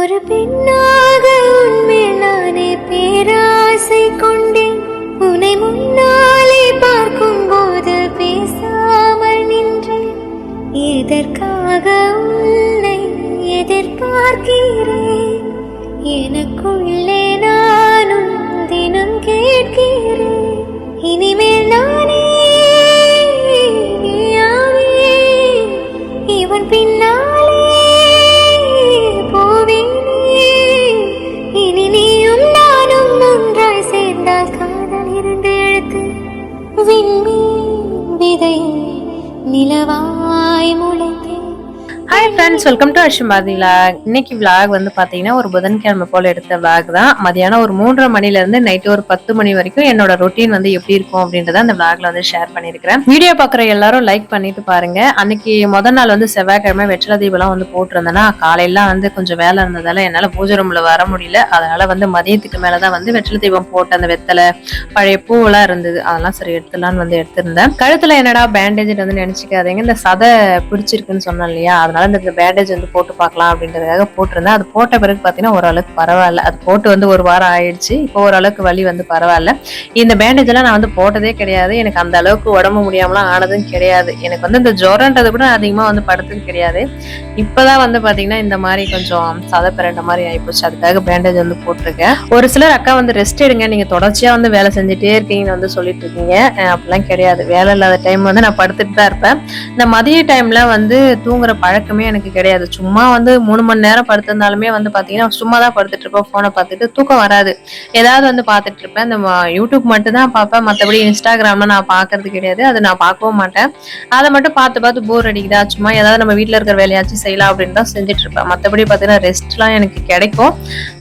ஒரு பெண்ணாக உன்மேல் நானே பேராசை கொண்டேன். உன்னை முன்னாலே பார்க்கும் போது பேசாமல் நின்றேன். எதற்காக உன்னை எதிர்பார்க்கிறேன்? எனக்குள்ளே நானும் தினம் கேட்கிறேன். இனிமேல் நானே நீயாவேன். இவன் பின்னாலே போவேனே. இனி நீயும் நானும் ஒன்றாய் சேர்ந்தால் காதல் 2 எழுத்து. விண்மீன் விதை நிலவாய் முளைத்தேன். Hi friends, welcome to Ashmathi vlog. இன்னைக்கு விலாக் வந்து பார்த்தீங்கன்னா ஒரு புதன்கிழமை போல் எடுத்த விலாக் தான். மதியானம் ஒரு 3:30 மணிலேருந்து நைட்டு ஒரு 10 மணி வரைக்கும் என்னோட ரொட்டீன் வந்து எப்படி இருக்கும் அப்படின்றத அந்த விலாக்ல வந்து ஷேர் பண்ணியிருக்கிறேன். வீடியோ பார்க்குற எல்லாரும் லைக் பண்ணிட்டு பாருங்க. அன்னைக்கு முதல் நாள் வந்து செவ்வாய்க்கிழமை வெற்றில தீபம்லாம் வந்து போட்டிருந்தேன்னா காலையில வந்து கொஞ்சம் வேலை இருந்ததால என்னால் பூஜை ரூம்ல வர முடியல. அதனால வந்து மதியத்துக்கு மேலதான் வந்து வெற்றில தீபம் போட்டு அந்த வெத்தலை பழைய பூவெல்லாம் இருந்தது, அதெல்லாம் சரி எடுத்துலான்னு வந்து எடுத்திருந்தேன். கழுத்துல என்னடா பேண்டேஜ் வந்து நினைச்சுக்காதீங்க, இந்த சதை பிடிச்சிருக்குன்னு சொன்னேன் இல்லையா, அதனால இந்த பேண்டேஜ் வந்து போட்டு பார்க்கலாம் அப்படின்றதுக்காக போட்டிருந்தேன். அது போட்ட பிறகு பார்த்தீங்கன்னா ஓரளவுக்கு பரவாயில்ல. அது போட்டு வந்து 1 வாரம் ஆயிடுச்சு. இப்போ ஓரளவுக்கு வலி வந்து பரவாயில்ல. இந்த பேண்டேஜ் எல்லாம் நான் வந்து போட்டதே கிடையாது. எனக்கு அந்த அளவுக்கு உடம்பு முடியாமலாம் ஆனதும் கிடையாது. எனக்கு வந்து இந்த ஜுரன்றது கூட அதிகமா வந்து படுத்தது கிடையாது. இப்பதான் வந்து பாத்தீங்கன்னா இந்த மாதிரி கொஞ்சம் சதை பிறண்ட மாதிரி ஆயிப்போச்சு. அதுக்காக பேண்டேஜ் வந்து போட்டிருக்கேன். ஒரு சிலர் அக்கா வந்து ரெஸ்ட் எடுங்க, நீங்க தொடர்ச்சியா வந்து வேலை செஞ்சுட்டே இருக்கீங்கன்னு வந்து சொல்லிட்டு இருக்கீங்க. அப்படிலாம் கிடையாது. வேலை இல்லாத டைம் வந்து நான் படுத்துட்டு தான் இருப்பேன். இந்த மதிய டைம்ல வந்து தூங்குற பழக்கமே எனக்கு கிடையாது. சும்மா வந்து 3 மணி நேரம் படுத்திருந்தாலுமே வந்து பாத்தீங்கன்னா சும்மா தான் படுத்துட்டு இருப்பேன். போனை பார்த்துட்டு தூக்கம் வராது. ஏதாவது வந்து பார்த்துட்டு இருப்பேன். இந்த யூடியூப் மட்டும் தான் பார்ப்பேன். மற்றபடி இன்ஸ்டாகிராம்ல நான் பார்க்கறது கிடையாது. அது நான் பார்க்கவும் மாட்டேன். அதை மட்டும் பார்த்து போர் அடிக்குதா, சும்மா ஏதாவது நம்ம வீட்டில் இருக்கிற வேலையாச்சும் செய்யலாம் அப்படின்னு தான் செஞ்சுட்டு இருப்பேன். மற்றபடி பார்த்தீங்கன்னா ரெஸ்ட்லாம் எனக்கு கிடைக்கும்.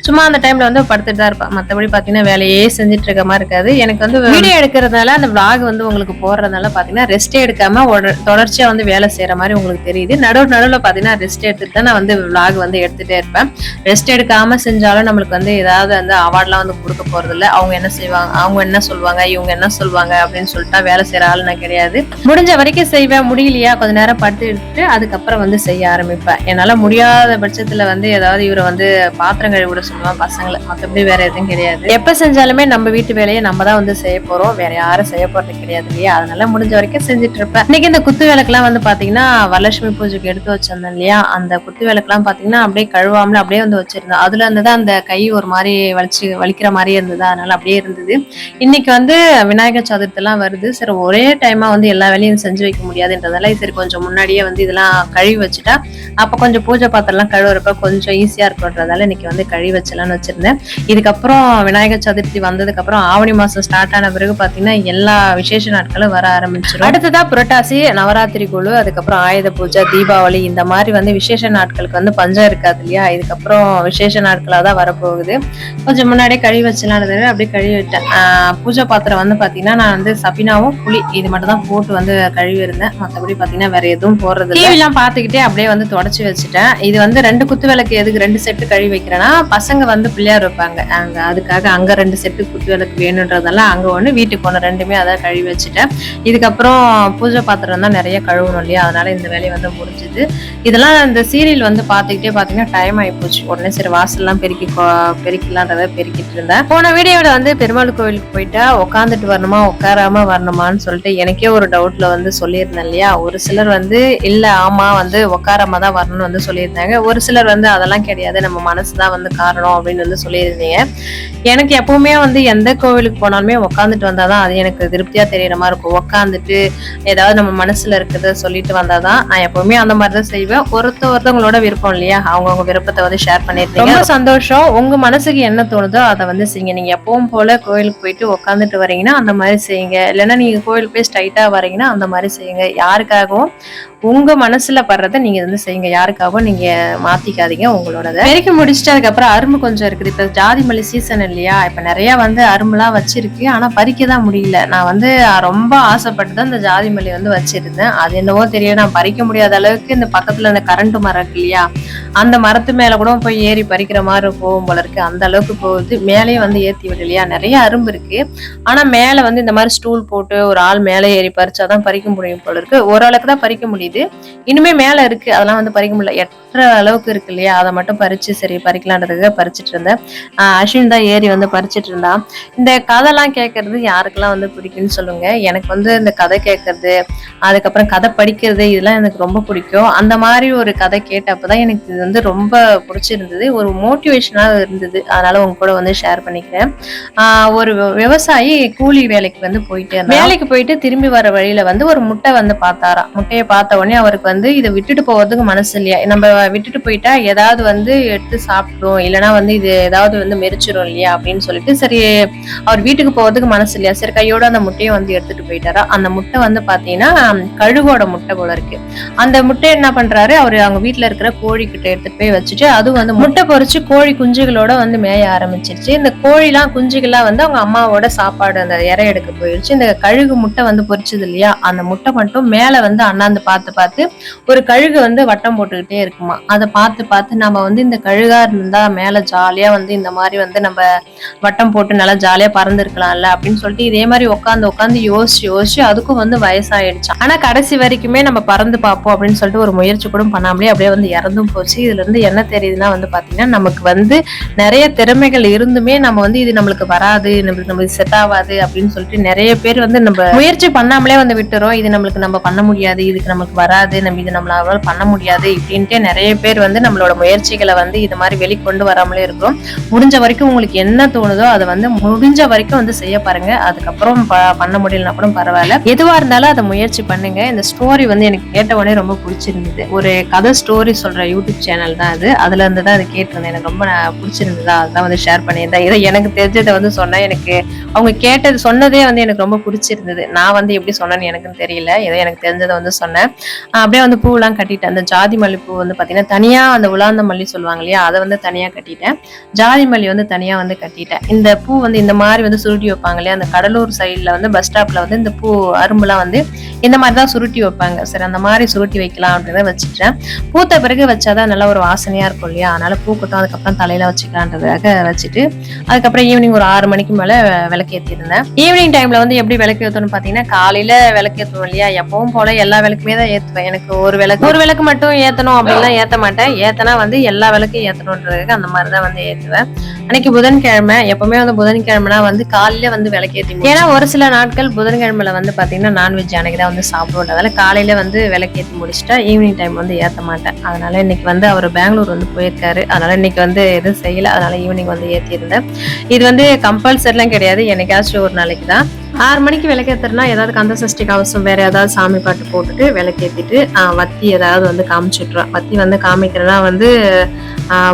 சும்மா அந்த டைம்ல வந்து படுத்துட்டு தான் இருப்பேன். மற்றபடி பார்த்தீங்கன்னா வேலையே செஞ்சுட்டு இருக்க மாதிரி இருக்காது. எனக்கு வந்து வீடியோ எடுக்கிறதுனால அந்த விளாக் வந்து உங்களுக்கு போடுறதுனால பார்த்தீங்கன்னா ரெஸ்டே எடுக்காம தொடர்ச்சியா வந்து வேலை செய்யற மாதிரி உங்களுக்கு தெரியுது. நடுவில் பார்த்தீங்கன்னா ரெஸ்ட் எடுத்துட்டு தான் நான் வந்து விளாக் வந்து எடுத்துட்டே இருப்பேன். ரெஸ்ட் எடுக்காம செஞ்சாலும் நம்மளுக்கு வந்து ஏதாவது வந்து அவார்ட்லாம் வந்து கொடுக்க போறது இல்லை. அவங்க என்ன செய்வாங்க, அவங்க என்ன சொல்லுவாங்க, இவங்க என்ன சொல்லுவாங்க அப்படின்னு சொல்லிட்டு வேலை செய்யற ஆள் நான் கிடையாது. முடிஞ்ச வரைக்கும் செய்வேன். முடியலையா கொஞ்ச நேரம் படுத்து எடுத்துட்டு அதுக்கப்புறம் வந்து செய்ய ஆரம்பிப்பேன். என்னால முடியாத பட்சத்துல வந்து ஏதாவது இவரை வந்து பாத்திரம் கழுவி விட சொல்லுவேன் பசங்களை. மற்றபடி வேற எதுவும் கிடையாது. எப்ப செஞ்சாலுமே நம்ம வீட்டு வேலையை நம்ம தான் வந்து செய்ய போறோம், வேற யாரும் செய்ய போறது கிடையாது இல்லையா. அதனால முடிஞ்ச வரைக்கும் செஞ்சுட்டு இருப்பேன். இன்னைக்கு இந்த குத்து விளக்குலாம் வந்து பாத்தீங்கன்னா வரலட்சுமி பூஜைக்கு எடுத்து வச்சிருந்தேன் இல்லையா, அந்த குத்து விளக்குலாம் பாத்தீங்கன்னா அப்படியே கழுவாமல அப்படியே வந்து வச்சிருந்தேன். அதுல இருந்துதான் அந்த கை ஒரு மாதிரி வலிக்கிற மாதிரியே இருந்தது. அதனால அப்படியே இருந்தது. இன்னைக்கு வந்து விநாயகர் சதுர்த்தி எல்லாம் வருது. சரி ஒரே டைமா வந்து எல்லா வேலையும் செஞ்சு வைக்க முடியாதுன்றதால சரி கொஞ்சம் முன்னாடியே வந்து இதெல்லாம் கழுவி வச்சுட்டா அப்ப கொஞ்சம் பூஜை பாத்திரம் எல்லாம் கழுவுறப்ப கொஞ்சம் ஈஸியா இருக்கும்ன்றதால இன்னைக்கு வந்து கழுவி வச்சலாம்னு வச்சிருந்தேன். இதுக்கப்புறம் விநாயகர் சதுர்த்தி வந்ததுக்கு அப்புறம் ஆவணி மாசம் ஸ்டார்ட் ஆன பிறகு பாத்தீங்கன்னா எல்லா விசேஷ நாட்களும் வர ஆரம்பிச்சிடும். அடுத்ததா புரட்டாசி, நவராத்திரி குழு, அதுக்கப்புறம் ஆயுத பூஜை, தீபாவளி, இந்த மாதிரி வந்து விசேஷ நாட்களுக்கு வந்து பஞ்சம் இருக்காது இல்லையா. இதுக்கப்புறம் விசேஷ நாட்களா தான் வரப்போகுது. கொஞ்சம் முன்னாடியே கழுவி வச்சலான்னு அப்படியே கழுவி விட்டேன். பூஜை பாத்திரம் வந்து பாத்தீங்கன்னா நான் வந்து சபினாவும் புளி இது மட்டும் தான் போட்டு வந்து கழுவி இருந்தேன். மற்றபடி பாத்தீங்கன்னா வேற எதுவும் போடுறது இல்லை. எல்லாம் பாத்துக்கிட்டே அப்படியே வந்து தொடச்சி வச்சுட்டேன். இது வந்து 2 குத்து விளக்கு எதுக்கு 2 செட்டு கழுவி வைக்கிறேன்னா, பசங்க வந்து பிள்ளையார் வைப்பாங்க அங்க, அதுக்காக அங்க 2 செட்டு குத்து விளக்கு வேணுன்றதெல்லாம் அங்க ஒண்ணு வீட்டுக்கு ஒண்ணு 2மே அதான் கழுவி வச்சுட்டேன். இதுக்கப்புறம் பூஜை பாத்திரம் தான் நிறைய கழுவணும் இல்லையா, அதனால இந்த வேலையை வந்து முடிஞ்சுது. இதெல்லாம் இந்த சீரியல் வந்து பாத்துக்கிட்டே பாத்தீங்கன்னா டைம் ஆயிப்போச்சு. உடனே சரி வாசல்லாம் பெருக்கலான்றத பெருக்கிட்டு இருந்தேன். போன வீடியோட வந்து பெருமாள் கோவிலுக்கு போயிட்டா உட்காந்துட்டு வரணுமா உட்காராம வரணுமான்னு சொல்லிட்டு எனக்கே ஒரு டவுட்ல வந்து சொல்லியிருந்தேன் இல்லையா. ஒரு சிலர் வந்து இல்ல ஆமா வந்து உட்காராம தான் வரணும்னு வந்து சொல்லியிருந்தாங்க. ஒரு சிலர் வந்து அதெல்லாம் கிடையாது, நம்ம மனசுதான் வந்து காரணம் அப்படின்னு வந்து சொல்லியிருந்தீங்க. எனக்கு எப்பவுமே வந்து எந்த கோவிலுக்கு போனாலுமே உட்காந்துட்டு வந்தாதான் அது எனக்கு திருப்தியா தெரியற மாதிரி இருக்கும். உட்காந்துட்டு ஏதாவது நம்ம மனசுல இருக்கிறத சொல்லிட்டு வந்தாதான் நான் எப்பவுமே அந்த மாதிரிதான் செய்வேன். ஒருத்தவங்களோட விருப்பம் இல்லையா, அவங்கவுங்க விருப்பத்தை வந்து ஷேர் பண்ணிருக்கீங்க. ரொம்ப சந்தோஷம். உங்க மனசுக்கு என்ன தோணுதோ அதை வந்து செய்யுங்க. நீங்க எப்பவும் போல கோயிலுக்கு போயிட்டு உட்காந்துட்டு வரீங்கன்னா அந்த மாதிரி செய்யுங்க. இல்லைன்னா நீங்க கோயிலுக்கு போய் ஸ்ட்ரைட்டா வரீங்கன்னா அந்த மாதிரி செய்யுங்க. யாருக்காகவும் உங்க மனசுல படுறத நீங்க வந்து செய்யுங்க. யாருக்காகவும் நீங்க மாத்திக்காதீங்க உங்களோடத. பெருக்கி முடிச்சுட்டு அதுக்கப்புறம் அரும்பு கொஞ்சம் இருக்குது. இப்ப ஜாதி மல்லி சீசன் இல்லையா, இப்ப நிறைய வந்து அரும்புலாம் வச்சிருக்கு. ஆனா பறிக்கதான் முடியல. நான் வந்து ரொம்ப ஆசைப்பட்டு தான் இந்த ஜாதி மல்லி வந்து வச்சிருந்தேன். அது என்னவோ தெரியல, நான் பறிக்க முடியாத அளவுக்கு இந்த பக்கத்துல இந்த கரண்ட் மரம் இருக்கு இல்லையா, அந்த மரத்து மேல கூட போய் ஏறி பறிக்கிற மாதிரி போகும் போல இருக்கு. அந்த அளவுக்கு போகுது. மேலேயே வந்து ஏத்தி விடலையா, நிறைய அரும்பு இருக்கு. ஆனா மேல வந்து இந்த மாதிரி ஸ்டூல் போட்டு ஒரு ஆள் மேலே ஏறி பறிச்சாதான் பறிக்க முடியும் போல இருக்கு. ஓரளவுக்கு தான் பறிக்க முடியுது. தெரியுது. இனிமே மேல இருக்கு, அதெல்லாம் வந்து பறிக்க முடியல. எட்டுற அளவுக்கு இருக்கு இல்லையா, அதை மட்டும் பறிச்சு சரி பறிக்கலான்றதுக்கு பறிச்சுட்டு இருந்தேன். அஸ்வின் தான் ஏறி வந்து பறிச்சுட்டு இருந்தான். இந்த கதைலாம் கேட்கறது யாருக்கெல்லாம் வந்து பிடிக்கும்னு சொல்லுங்க. எனக்கு வந்து இந்த கதை கேட்கறது, அதுக்கப்புறம் கதை படிக்கிறது, இதெல்லாம் எனக்கு ரொம்ப பிடிக்கும். அந்த மாதிரி ஒரு கதை கேட்டப்பதான் எனக்கு இது வந்து ரொம்ப பிடிச்சிருந்தது, ஒரு மோட்டிவேஷனா இருந்தது. அதனால உங்க கூட வந்து ஷேர் பண்ணிக்கிறேன். ஒரு விவசாயி கூலி வேலைக்கு வந்து வேலைக்கு போயிட்டு திரும்பி வர வழியில வந்து ஒரு முட்டை வந்து பார்த்தாராம். முட்டையை பார்த்த உடனே அவருக்கு வந்து இதை விட்டுட்டு போவதுக்கு மனசு இல்லையா, நம்ம விட்டுட்டு போயிட்டா ஏதாவது வந்து எடுத்து சாப்பிடும், இல்லைன்னா வந்து இது ஏதாவது வந்து மெரிச்சிடும் இல்லையா அப்படின்னு சொல்லிட்டு சரி அவர் வீட்டுக்கு போவதுக்கு மனசு இல்லையா, சரி கையோட அந்த முட்டையை வந்து எடுத்துட்டு போயிட்டாரா. அந்த முட்டை வந்து பாத்தீங்கன்னா கழுகோட முட்டை போல இருக்கு. அந்த முட்டை என்ன பண்றாரு, அவரு அவங்க வீட்டுல இருக்கிற கோழி கிட்ட எடுத்துட்டு போய் வச்சுட்டு அது வந்து முட்டை பொறிச்சு கோழி குஞ்சுகளோட வந்து மேய ஆரம்பிச்சிருச்சு. இந்த கோழிலாம் குஞ்சுகள்லாம் வந்து அவங்க அம்மாவோட சாப்பாடு அந்த இறை எடுக்க போயிடுச்சு. இந்த கழுகு முட்டை வந்து பொறிச்சது இல்லையா, அந்த முட்டை மட்டும் மேல வந்து அண்ணாந்து பார்த்து பார்த்து ஒரு கழுகு வந்து வட்டம் போட்டுக்கிட்டே இருக்குமா. அதை பார்த்து பார்த்து நம்ம வந்து இந்த கழுகா இருந்தா மேல ஜாலியா வந்து இந்த மாதிரி வந்து நம்ம வட்டம் போட்டு நல்லா ஜாலியா பறந்து இருக்கலாம்ல அப்படின்னு சொல்லிட்டு இதே மாதிரி உட்காந்து யோசிச்சு அதுக்கும் வந்து வயசாயிடுச்சு. ஆனா கடைசி வரைக்குமே நம்ம பறந்து பார்ப்போம் அப்படின்னு சொல்லிட்டு ஒரு முயற்சி கூட பண்ணாமலே அப்படியே வந்து இறந்தும் போச்சு. இதுல இருந்து என்ன தெரியுதுன்னா வந்து பாத்தீங்கன்னா, நமக்கு வந்து நிறைய திறமைகள் இருந்துமே நம்ம வந்து இது நம்மளுக்கு வராது, நம்மளுக்கு செட் ஆகாது அப்படின்னு சொல்லிட்டு நிறைய பேர் வந்து நம்ம முயற்சி பண்ணாமலே வந்து விட்டுறோம். இது நம்மளுக்கு நம்ம பண்ண முடியாது, இதுக்கு நமக்கு வராது, நம்ம இது நம்மளால பண்ண முடியாது இப்படின்ட்டு நிறைய பேர் வந்து நம்மளோட முயற்சிகளை வந்து இது மாதிரி வெளிக்கொண்டு வராமலே இருக்கிறோம். முடிஞ்ச வரைக்கும் உங்களுக்கு என்ன தோணுதோ அதை வந்து முடிஞ்ச வரைக்கும் வந்து செய்ய பாருங்க. அதுக்கப்புறம் பண்ண முடியலன்னா கூட பரவாயில்ல, எதுவா இருந்தாலும் அதை முயற்சி பண்ணுங்க. இந்த ஸ்டோரி வந்து எனக்கு கேட்ட உடனே ரொம்ப பிடிச்சிருந்தது. ஒரு கதை ஸ்டோரி சொல்ற யூடியூப் சேனல் தான் அது, அதுல இருந்து தான் அதை கேட்டிருந்தேன். எனக்கு ரொம்ப பிடிச்சிருந்ததா, அதுதான் வந்து ஷேர் பண்ணியிருந்தேன். இதை எனக்கு தெரிஞ்சதை வந்து சொன்னேன். எனக்கு அவங்க கேட்டது சொன்னதே வந்து எனக்கு ரொம்ப பிடிச்சிருந்தது. நான் வந்து எப்படி சொன்னேன்னு எனக்குன்னு தெரியல, ஏதோ எனக்கு தெரிஞ்சதை வந்து சொன்னேன். அப்படியே வந்து பூவெல்லாம் கட்டிட்டேன். அந்த ஜாதி மல்லி பூ வந்து பாத்தீங்கன்னா தனியா, அந்த உலாந்த மல்லி சொல்லுவாங்க இல்லையா, அதை வந்து தனியா கட்டிட்டேன். ஜாதி மல்லி வந்து தனியா வந்து கட்டிட்டேன். இந்த பூ வந்து இந்த மாதிரி வந்து சுருட்டி வைப்பாங்க இல்லையா, அந்த கடலூர் சைட்ல வந்து பஸ் ஸ்டாப்ல வந்து இந்த பூ அரும்புலாம் வந்து இந்த மாதிரிதான் சுருட்டி வைப்பாங்க. சரி அந்த மாதிரி சுருட்டி வைக்கலாம் அப்படின்னு வச்சுட்டேன். பூத்த பிறகு வச்சாதான் நல்லா ஒரு வாசனையா இருக்கும் இல்லையா, அதனால பூக்கட்டும், அதுக்கப்புறம் தலையில வச்சுக்கலான்றதுக்காக வச்சுட்டு அதுக்கப்புறம் ஈவினிங் ஒரு 6 மணிக்கு மேல விளக்கேற்றி இருந்தேன். ஈவினிங் டைம்ல வந்து எப்படி விளக்கு ஏற்றணும்னு பாத்தீங்கன்னா, காலையில விளக்கு ஏற்றுவோம் இல்லையா, எப்பவும் போல எல்லா விளக்குமே தான் ஏற்றுவேன். எனக்கு ஒரு விளக்கு மட்டும் ஏத்தணும் அப்படின்லாம் ஏத்த மாட்டேன். ஏத்தனா வந்து எல்லா விளக்கும் ஏத்தணும்ன்றதுக்கு அந்த மாதிரிதான் வந்து ஏத்துவேன். அன்னைக்கு புதன்கிழமை, எப்பவுமே வந்து புதன்கிழமைனா வந்து காலையில வந்து விளக்கேற்றி, ஏன்னா ஒரு சில நாட்கள் புதன்கிழமையில வந்து பாத்தீங்கன்னா நான்வெஜ் அன்னைக்கு தான் வந்து சாப்பிடுவோம். அதனால காலையில வந்து விளக்கேற்றி முடிச்சுட்டா ஈவினிங் டைம் வந்து ஏத்த மாட்டேன். அதனால இன்னைக்கு வந்து அவர் பெங்களூர் வந்து போயிருக்காரு, அதனால இன்னைக்கு வந்து எதுவும் செய்யல, அதனால ஈவினிங் வந்து ஏற்றிருந்தேன். இது வந்து கம்பல்சரிலாம் கிடையாது, என்னைக்காச்சும் ஒரு நாளைக்கு தான். 6 மணிக்கு விளக்கேற்றுனா ஏதாவது கந்த சஷ்டி கவசம் வேற ஏதாவது சாமி பாட்டு போட்டுட்டு விளக்கேற்றிட்டு வத்தி ஏதாவது வந்து காமிச்சுட்ருவேன். வத்தி வந்து காமிக்கிறேன்னா வந்து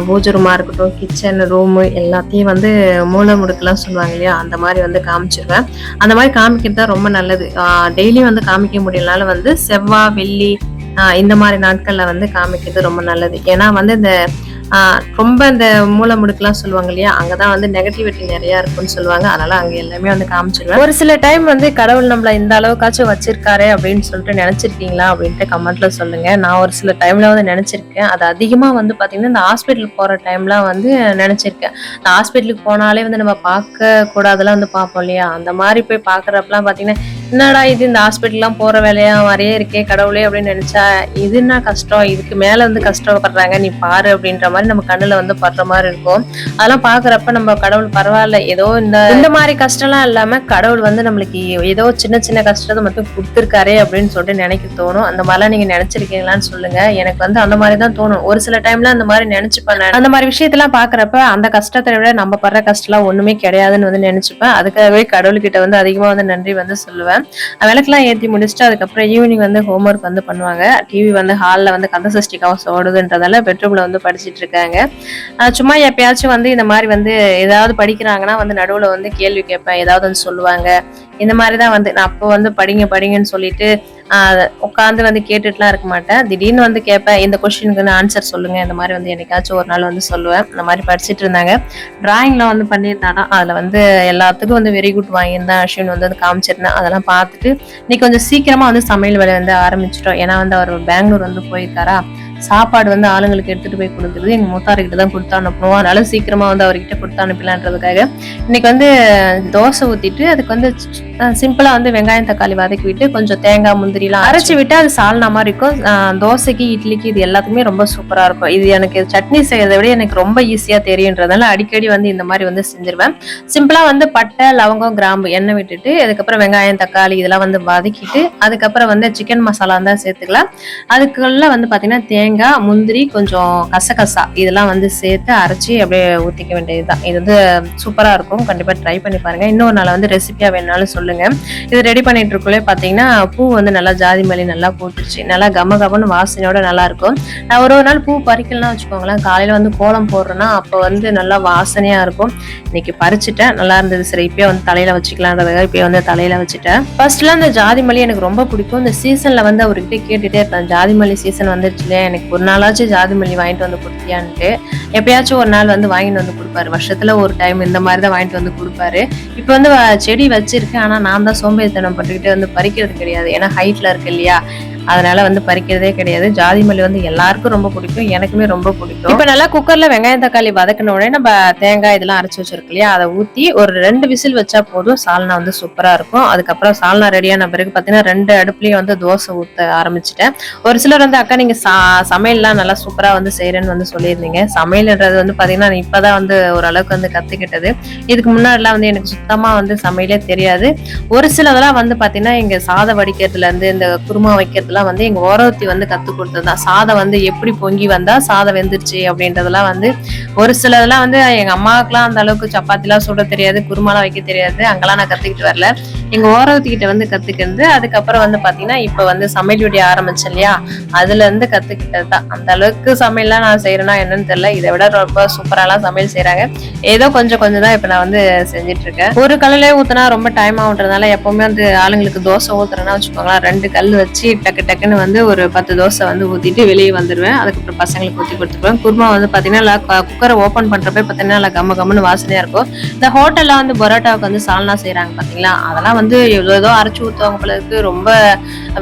பூஜை ரூமா இருக்கட்டும், கிச்சன் ரூமு எல்லாத்தையும் வந்து மூல முடுக்கெல்லாம் சொல்லுவாங்க இல்லையா, அந்த மாதிரி வந்து காமிச்சிருவேன். அந்த மாதிரி காமிக்கிறது தான் ரொம்ப நல்லது. டெய்லியும் வந்து காமிக்க முடியலனால வந்து செவ்வாய் வெள்ளி இந்த மாதிரி நாட்கள்ல வந்து காமிக்கிறது ரொம்ப நல்லது. ஏன்னா வந்து இந்த ரொம்ப இந்த மூல முடுக்கெல்லாம் சொல்லுவாங்க இல்லையா, அங்கதான் வந்து நெகட்டிவிட்டி நிறைய இருக்குன்னு சொல்லுவாங்க. அதனால அங்க எல்லாமே வந்து காமிச்சிருவேன். ஒரு சில டைம் வந்து கடவுள் நம்மள இந்த அளவுக்காச்சும் வச்சிருக்காரு அப்படின்னு சொல்லிட்டு நினைச்சிருக்கீங்களா அப்படின்ட்டு கமெண்ட்ல சொல்லுங்க. நான் ஒரு சில டைம்ல வந்து நினைச்சிருக்கேன். அது அதிகமா வந்து பாத்தீங்கன்னா இந்த ஹாஸ்பிட்டல் போற டைம்லாம் வந்து நினைச்சிருக்கேன். இந்த ஹாஸ்பிட்டலுக்கு போனாலே வந்து நம்ம பார்க்க கூடாதெல்லாம் வந்து பார்ப்போம் இல்லையா, அந்த மாதிரி போய் பாக்குறப்பெல்லாம் பாத்தீங்கன்னா, என்னடா இது இந்த ஹாஸ்பிட்டல்லாம் போற வேலையா மாதிரியே இருக்கே கடவுளே அப்படின்னு நினைச்சா, இது என்ன கஷ்டம், இதுக்கு மேல வந்து கஷ்டப்படுறாங்க நீ பாரு அப்படின்ற மாதிரி நம்ம கண்ணுல வந்து படுற மாதிரி இருக்கும். அதெல்லாம் பாக்குறப்ப நம்ம கடவுள் பரவாயில்ல, ஏதோ இந்த மாதிரி கஷ்டம்லாம் இல்லாம கடவுள் வந்து நம்மளுக்கு ஏதோ சின்ன சின்ன கஷ்டத்தை மட்டும் கொடுத்துருக்காரே அப்படின்னு சொல்லிட்டு நினைக்க தோணும். அந்த மாதிரிலாம் நீங்க நினைச்சிருக்கீங்களான்னு சொல்லுங்க. எனக்கு வந்து அந்த மாதிரி தான் தோணும். ஒரு சில டைம்ல அந்த மாதிரி நினைச்சுப்பேன். அந்த மாதிரி விஷயத்தெல்லாம் பாக்குறப்ப அந்த கஷ்டத்தை விட நம்ம படுற கஷ்டம் ஒண்ணுமே கிடையாதுன்னு வந்து நினைச்சுப்பேன். அதுக்காகவே கடவுள்கிட்ட வந்து அதிகமா வந்து நன்றி வந்து சொல்லுவேன். விளக்கெல்லாம் ஏற்றி முடிச்சுட்டு அதுக்கப்புறம் ஈவினிங் வந்து ஹோம்ஒர்க் வந்து பண்ணுவாங்க. டிவி வந்து ஹாலில் வந்து கந்த சஷ்டி கவசம் ஓடுதுன்றதால பெட்ரூம்ல வந்து படிச்சுட்டு இருக்காங்க. சும்மா எப்பயாச்சும் வந்து இந்த மாதிரி வந்து ஏதாவது படிக்கிறாங்கன்னா வந்து நடுவில் வந்து கேள்வி கேட்பேன், ஏதாவது வந்து சொல்லுவாங்க. இந்த மாதிரிதான் வந்து நான் அப்போ வந்து படிங்கன்னு சொல்லிட்டு உட்காந்து வந்து கேட்டுட்டுலாம் இருக்க மாட்டேன். திடீர்னு வந்து கேட்பேன், இந்த கொஸ்டினுக்கு ஆன்சர் சொல்லுங்க, இந்த மாதிரி வந்து என்னைக்காச்சும் ஒரு நாள் வந்து சொல்லுவேன். இந்த மாதிரி படிச்சுட்டு இருந்தாங்க. டிராயிங்லாம் வந்து பண்ணியிருந்தானா, அதுல வந்து எல்லாத்துக்கும் வந்து வெரி குட் வாங்கியிருந்தேன். அஸ்வின் வந்து காமிச்சிருந்தேன். அதெல்லாம் பார்த்துட்டு இன்னைக்கு கொஞ்சம் சீக்கிரமா வந்து சமையல் வேலை வந்து ஆரம்பிச்சிட்டோம். ஏன்னா வந்து அவர் பெங்களூர் வந்து போயிருக்காரா, சாப்பாடு வந்து ஆளுங்களுக்கு எடுத்துட்டு போய் கொடுக்குறது எங்க மூத்தாருக்கிட்ட தான் கொடுத்து அனுப்பணும். அதனால சீக்கிரமா வந்து அவர்கிட்ட கொடுத்து அனுப்பலான்றதுக்காக இன்னைக்கு வந்து தோசை ஊத்திட்டு அதுக்கு வந்து சிம்பிளா வந்து வெங்காயம் தக்காளி வதக்கி விட்டு கொஞ்சம் தேங்காய் முந்திரி எல்லாம் அரைச்சு விட்டு அது சால்னா மாதிரி இருக்கும். தோசைக்கு இட்லிக்கு இது எல்லாத்துக்குமே ரொம்ப சூப்பரா இருக்கும். இது எனக்கு சட்னி செய்யறதை விட எனக்கு ரொம்ப ஈஸியா தெரியுன்றதால அடிக்கடி வந்து இந்த மாதிரி வந்து செஞ்சிருவேன். சிம்பிளா வந்து பட்டை லவங்கம் கிராம்பு எண்ணெய் விட்டுட்டு அதுக்கப்புறம் வெங்காயம் தக்காளி இதெல்லாம் வந்து வதக்கிட்டு அதுக்கப்புறம் வந்து சிக்கன் மசாலா தான் சேர்த்துக்கலாம். அதுக்குள்ள வந்து பாத்தீங்கன்னா தேங்காய் முந்திரி கொஞ்சம் கசகசா இதெல்லாம் வந்து சேர்த்து அரைச்சி அப்படியே ஊத்திக்க வேண்டியதுதான். இது வந்து சூப்பரா இருக்கும். கண்டிப்பா ட்ரை பண்ணி பாருங்க. இன்னொரு நாள் வந்து ரெசிபியா வேணாலும் சொல்லுங்க. இது ரெடி பண்ணிட்டு இருக்கே பாத்தீங்கன்னா பூ வந்து நல்லா ஜாதி மல்லி நல்லா போட்டுருச்சு. நல்லா கம கமன்னு வாசனையோட நல்லா இருக்கும். நான் ஒரு நாள் பூ பறிக்கலாம் வச்சுக்கோங்களேன். காலையில வந்து கோலம் போடுறேன்னா அப்ப வந்து நல்லா வாசனையா இருக்கும். இன்னைக்கு பறிச்சுட்டேன், நல்லா இருந்தது. சரி இப்பயே வந்து தலையில வச்சுக்கலான்றதுக்காக இப்பயே வந்து தலையில வச்சுட்டேன். ஃபர்ஸ்ட்ல அந்த ஜாதி மல்லி எனக்கு ரொம்ப பிடிக்கும். இந்த சீசன்ல வந்து அவர்கிட்ட கேட்டுட்டே இருப்பேன், ஜாதி மல்லி சீசன் வந்துருச்சு இல்லையா, எனக்கு ஒரு நாளாச்சும் ஜாதி மல்லி வாங்கிட்டு வந்து கொடுத்தியான்ட்டு. எப்பயாச்சும் ஒரு நாள் வந்து வாங்கிட்டு வந்து கொடுப்பாரு. வருஷத்துல ஒரு டைம் இந்த மாதிரி தான் வாங்கிட்டு வந்து கொடுப்பாரு. இப்ப வந்து செடி வச்சிருக்கேன், ஆனா நான் தான் சோம்பேறித்தனம் பட்டுக்கிட்டு வந்து பறிக்கிறது கிடையாது. ஏன்னா ஹைட்ல இருக்கு இல்லையா, அதனால வந்து பறிக்கிறதே கிடையாது. ஜாதி மல்லி வந்து எல்லாருக்கும் ரொம்ப பிடிக்கும், எனக்குமே ரொம்ப பிடிக்கும். இப்ப நல்லா குக்கர்ல வெங்காயம் தக்காளி வதக்கின உடனே நம்ம தேங்காய் இதெல்லாம் அரைச்சு வச்சிருக்கோம் இல்லையா, அதை ஊத்தி ஒரு 2 விசில் வச்சா போதும். சால்னா வந்து சூப்பரா இருக்கும். அதுக்கப்புறம் சால்னா ரெடியான பிறகு பாத்தீங்கன்னா 2 அடுப்புலயும் வந்து தோசை ஊத்த ஆரம்பிச்சுட்டேன். ஒரு சிலர் வந்து அக்கா நீங்க சமையல்லாம் நல்லா சூப்பரா வந்து செய்யறேன்னு வந்து சொல்லியிருந்தீங்க. சமையல்ன்றது வந்து பாத்தீங்கன்னா இப்பதான் வந்து ஓரளவுக்கு வந்து கத்துக்கிட்டது. இதுக்கு முன்னாடிலாம் வந்து எனக்கு சுத்தமா வந்து சமையலே தெரியாது. ஒரு சிலதெல்லாம் வந்து பாத்தீங்கன்னா இங்க சாதம் வடிக்கிறதுல இருந்து இந்த குருமா வைக்கிறதுல வந்து எங்க ஓரவத்தி வந்து கத்து கொடுத்ததுதான். சாதம் வந்து எப்படி பொங்கி வந்தா சாதம் வெந்துருச்சு அப்படின்றதெல்லாம் வந்து ஒரு சிலதெல்லாம் வந்து எங்க அம்மாவுக்குலாம் அந்த அளவுக்கு சப்பாத்தி எல்லாம் சுட தெரியாது, குருமாலாம் வைக்க தெரியாது. அங்கெல்லாம் நான் கத்துக்கிட்டு வரல, எங்க ஓரவத்தி கிட்ட வந்து கத்துக்கிறது. அதுக்கப்புறம் வந்து பாத்தீங்கன்னா இப்ப வந்து சமையல் வீடியோ ஆரம்பிச்சேன் இல்லையா, அதுல இருந்து கத்துக்கிட்டதுதான். அந்த அளவுக்கு சமையல்லாம் நான் செய்யறேன்னா என்னன்னு தெரியல. இதை விட ரொம்ப சூப்பராலாம் சமையல் செய்யறாங்க. ஏதோ கொஞ்சம் கொஞ்சம் தான் இப்ப நான் வந்து செஞ்சுட்டு இருக்கேன். ஒரு கல்லுல ஊத்துனா ரொம்ப டைம் ஆகுன்றதுனால எப்பவுமே வந்து ஆளுங்களுக்கு தோசை ஊத்துறேன்னா வச்சுக்கோங்களேன், 2 கல் வச்சு டக்கு டக்குன்னு வந்து ஒரு 10 தோசை வந்து ஊத்திட்டு வெளியே வந்துருவேன். அதுக்கப்புறம் பசங்களுக்கு ஊத்தி கொடுத்துருவேன். குருமா வந்து பாத்தீங்கன்னா குக்கரை ஓபன் பண்றப்ப பாத்தீங்கன்னா கம்ம கம்முன்னு வாசனையா இருக்கும். இந்த ஹோட்டல்ல வந்து பரோட்டாவுக்கு வந்து சால்னா செய்யறாங்க பாத்தீங்களா, அதெல்லாம் வந்து ஏதோ அரைச்சு ஊத்துவாங்க போல இருக்கு, ரொம்ப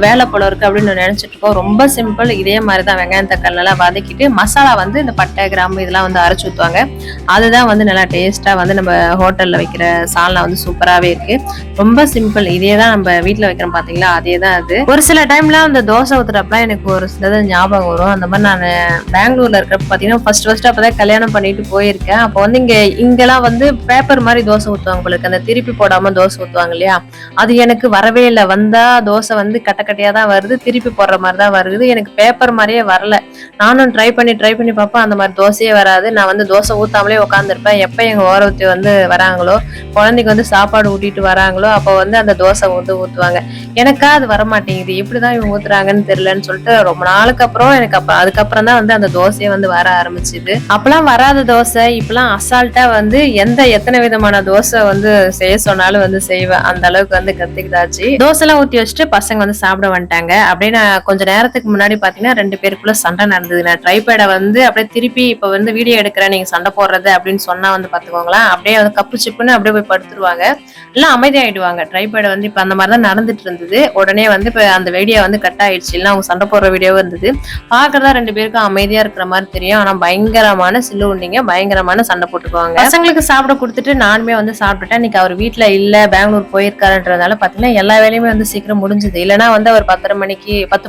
வேலை போல இருக்கு அப்படின்னு நினைச்சிட்டு இருக்கோம். ரொம்ப சிம்பிள். இதே மாதிரிதான் வெங்காயம் தக்காளி எல்லாம் வதக்கிட்டு மசாலா வந்து இந்த பட்டை கிராம்பு இதெல்லாம் வந்து அரைச்சு ஊத்துவாங்க. அதுதான் வந்து நல்லா டேஸ்டா வந்து நம்ம ஹோட்டல்ல வைக்கிற சால்னா வந்து சூப்பராவே இருக்கு. ரொம்ப சிம்பிள். இதேதான் நம்ம வீட்டுல வைக்கிறோம் பாத்தீங்களா, அதேதான் அது. ஒரு சில டைம்ல அந்த தோசை ஊத்துறப்பலாம் எனக்கு ஒரு சிலது ஞாபகம் வரும். அந்த மாதிரி நான் பெங்களூர்ல இருக்கிறப்ப பாத்தீங்கன்னா ஃபர்ஸ்ட் அப்பதான் கல்யாணம் பண்ணிட்டு போயிருக்கேன். அப்போ வந்து இங்கெல்லாம் வந்து பேப்பர் மாதிரி தோசை ஊத்துவாங்க உங்களுக்கு, அந்த திருப்பி போடாம தோசை ஊத்துவாங்க இல்லையா, அது எனக்கு வரவே இல்லை. வந்தா தோசை வந்து கட்டையா தான் வருது, திருப்பி போடுற மாதிரி தான் வருது. எனக்கு பேப்பர் மாதிரியே வரல. நானும் ட்ரை பண்ணி பார்ப்பேன், அந்த மாதிரி தோசையே வராது. நான் வந்து தோசை ஊத்தாமலே உட்காந்துருப்பேன். எப்ப எங்க ஓரவத்தி வந்து வராங்களோ, குழந்தைக்கு வந்து சாப்பாடு ஊட்டிட்டு வராங்களோ, அப்போ வந்து அந்த தோசை வந்து ஊத்துவாங்க. எனக்கா அது வரமாட்டேங்குது, எப்படிதான் இவங்க ஊத்துறாங்கன்னு தெரியலன்னு சொல்லிட்டு ரொம்ப நாளுக்கு அப்புறம் எனக்கு அதுக்கப்புறம் தான் வந்து அந்த தோசையை வந்து வர ஆரம்பிச்சுது. அப்பெல்லாம் வராத தோசை இப்பெல்லாம் அசால்ட்டா வந்து எத்தனை விதமான தோசை வந்து செய்ய சொன்னாலும் வந்து செய்வேன். அந்த அளவுக்கு வந்து கத்துக்கிட்டாச்சு. தோசை எல்லாம் ஊத்தி வச்சுட்டு பசங்க வந்து சாப்பிட வந்துட்டாங்க. அப்படியே நான் கொஞ்ச நேரத்துக்கு முன்னாடி பாத்தீங்கன்னா 2 பேருக்குள்ள சண்டை நடந்தது. நான் ட்ரைபேடை வந்து அப்படியே திருப்பி இப்ப வந்து வீடியோ எடுக்கிறேன், நீங்க சண்டை போடுறது அப்படின்னு சொன்னா வந்து பாத்துக்கோங்களேன், அப்படியே வந்து கப்பு சிப்புன்னு அப்படியே போய் படுத்துருவாங்க, எல்லாம் அமைதியாயிடுவாங்க. ட்ரைபேடை வந்து இப்ப அந்த மாதிரிதான் நடந்துட்டு இருந்தது. உடனே வந்து இப்ப அந்த வீடியோ வந்து கட் ஆயிடுச்சு. இல்ல அவங்க சண்டை போடுற வீடியோவும் இருந்தது. பாக்குறதா 2 பேருக்கும் அமைதியா இருக்கிற மாதிரி தெரியும், ஆனா பயங்கரமான சில்லு உண்டிங்க, பயங்கரமான சண்டை போட்டுக்குவாங்க. பசங்களுக்கு சாப்பிட கொடுத்துட்டு நானுமே வந்து சாப்பிட்டுட்டேன். இன்னைக்கு அவர் வீட்டுல இல்ல, பெங்களூர் போயிருக்காருன்றதுனால பாத்தீங்கன்னா எல்லா வேலையுமே வந்து சீக்கிரம் முடிஞ்சது. இல்லைன்னா வந்து அவர் 10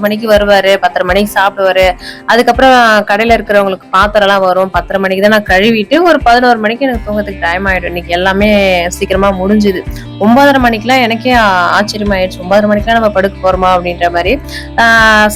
மணிக்கு வருவாரு, 10:30 மணிக்கு சாப்பிடுவாரு. அதுக்கப்புறம் கடையில இருக்கிறவங்களுக்கு பாத்திரம் எல்லாம் வரும், 10:30 மணிக்கு தான் நான் கழுவிட்டு ஒரு 11 மணிக்கு எனக்கு தூங்கத்துக்கு டைம் ஆயிடும். இன்னைக்கு எல்லாமே சீக்கிரமா முடிஞ்சுது. 9:30 மணிக்கெல்லாம் எனக்கே ஆச்சரியமாயிடுச்சு, 9:30 மணிக்கெல்லாம் நம்ம படுக்க போறோமா அப்படின்ற மாதிரி.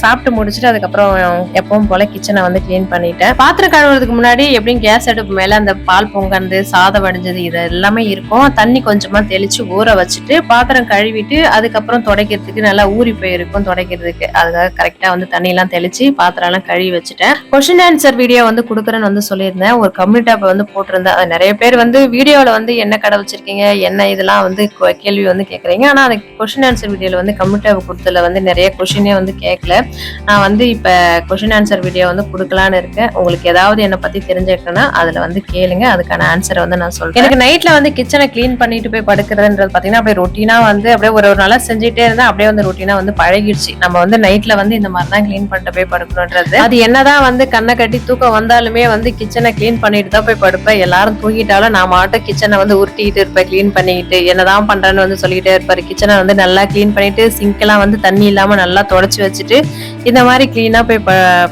சாப்பிட்டு முடிச்சுட்டு அதுக்கப்புறம் எப்பவும் போல கிச்சனை வந்து கிளீன் பண்ணிட்டேன். பாத்திரம் கழுவுறதுக்கு முன்னாடி எப்படியும் கேஸ் அடுப்பு மேல அந்த பால் பொங்கந்து சாதம் வடிஞ்சது இது எல்லாமே இருக்கும். தண்ணி கொஞ்சமா தெளிச்சு ஊற வச்சுட்டு பாத்திரம் கழுவிட்டு அதுக்கப்புறம் துடைக்கிறதுக்கு நல்லா ஊறி போயிருக்கும் துடைக்கிறதுக்கு, அதுக்காக கரெக்டா வந்து தண்ணி எல்லாம் தெளிச்சு பாத்திரம் எல்லாம் கழுவி வச்சுட்டேன். கொஸ்டின் ஆன்சர் வீடியோ வந்து கொடுக்குறேன்னு வந்து சொல்லியிருந்தேன். ஒரு கம்யூனிட்டி ஆப் வந்து போட்டிருந்தேன். அது நிறைய பேர் வந்து வீடியோல வந்து என்ன கடை வச்சிருக்கீங்க என்ன இதெல்லாம் வந்து கேள்வி வந்து கேட்குறீங்க. ஆனா அந்த கொஸ்டின் ஆன்சர் வீடியோல வந்து கம்யூனிட்டி ஆப் கொடுத்ததுல வந்து நிறைய கொஸ்டினே வந்து கேட்கல. நான் வந்து இப்ப கொஸ்டின் ஆன்சர் வீடியோ வந்து கொடுக்கலான்னு இருக்கேன். உங்களுக்கு ஏதாவது என்னை பத்தி தெரிஞ்சுக்கணும்னா அதுல வந்து கேளுங்க, அதுக்கான ஆன்சரை வந்து நான் சொல்றேன். எனக்கு நைட்ல வந்து கிச்சனை கிளீன் பண்ணிட்டு போய் படுக்கிறதுன்றது பாத்தீங்கன்னா அப்படியே ரொட்டீனா வந்து அப்படியே ஒரு நாளா செஞ்சுட்டே இருந்தா அப்படியே வந்து ரொட்டீனா வந்து பழகிடுச்சு. நம்ம வந்து நைட்ல வந்து இந்த மாதிரி தான் கிளீன் பண்ணிட்டு போய் படுக்கணும்ன்றது. அது என்னதான் வந்து கண்ணை கட்டி தூக்கம் வந்தாலுமே வந்து கிச்சனை கிளீன் பண்ணிட்டு தான் போய் படுப்பேன். எல்லாரும் தூங்கிட்டாலும் நான் மாட்டும் கிச்சனை வந்து உருட்டிக்கிட்டு இருப்பேன், கிளீன் பண்ணிக்கிட்டு. என்னதான் பண்றேன்னு வந்து சொல்லிட்டே இருப்பாரு. கிச்சனை வந்து நல்லா கிளீன் பண்ணிட்டு சிங்க் எல்லாம் வந்து தண்ணி இல்லாம நல்லா தொடச்சு வச்சுட்டு இந்த மாதிரி கிளீனா போய்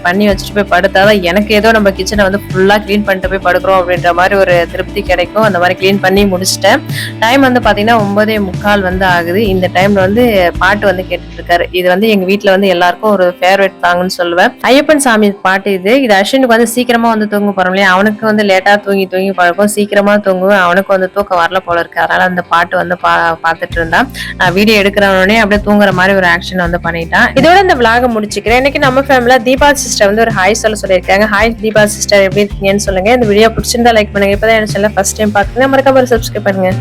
பண்ணி வச்சுட்டு போய் படுத்தாதான் எனக்கு ஏதோ நம்ம கிச்சனை வந்து ஃபுல்லா கிளீன் பண்ணிட்டு போய் படுக்கிறோம் அப்படின்ற மாதிரி ஒரு திருப்தி கிடைக்கும். அந்த மாதிரி கிளீன் பண்ணி முடிச்சிட்டேன். டைம் வந்து பாத்தீங்கன்னா 9:45 வந்து ஆகுது. இந்த டைம்ல வந்து பாட்டு வந்து கேட்டுட்டு இருக்காரு. இது வந்து எங்க வீட்டுல வந்து எல்லாருக்கும் ஒரு ஃபேவரட் சாங்னு சொல்லுவேன். ஐயப்பன் சாமி பாட்டு இது. இது அஸ்வினுக்கு வந்து சீக்கிரமா வந்து தூங்க போறோம் இல்லையா, அவனுக்கு வந்து லேட்டா தூங்கி பழக்கம், சீக்கிரமா தூங்குவேன். அவனுக்கு வந்து தூக்கம் வரல போல இருக்கு. அதனால அந்த பாட்டு வந்து பாத்துட்டு இருந்தான். நான் வீடியோ எடுக்கிறவனே அப்படியே தூங்குற மாதிரி ஒரு ஆக்ஷன் வந்து பண்ணிட்டான். இதோட இந்த விளாக முடிச்சுக்கிறேன். இன்னைக்கு நம்ம ஃபேமிலில தீபா சிஸ்டர் வந்து ஒரு ஹாய் சொல்லியிருக்காங்க. ஹாய் தீபா சிஸ்டர், எப்படி இருக்கீங்கன்னு சொல்லுங்க. இந்த வீடியோ பிடிச்சிருந்தா லைக் பண்ணுங்க. இப்பதான் என்ன சேனல் ஃபர்ஸ்ட் டைம் பாக்குறீங்க மறக்காம சப்ஸ்கிரைப் பண்ணுங்க.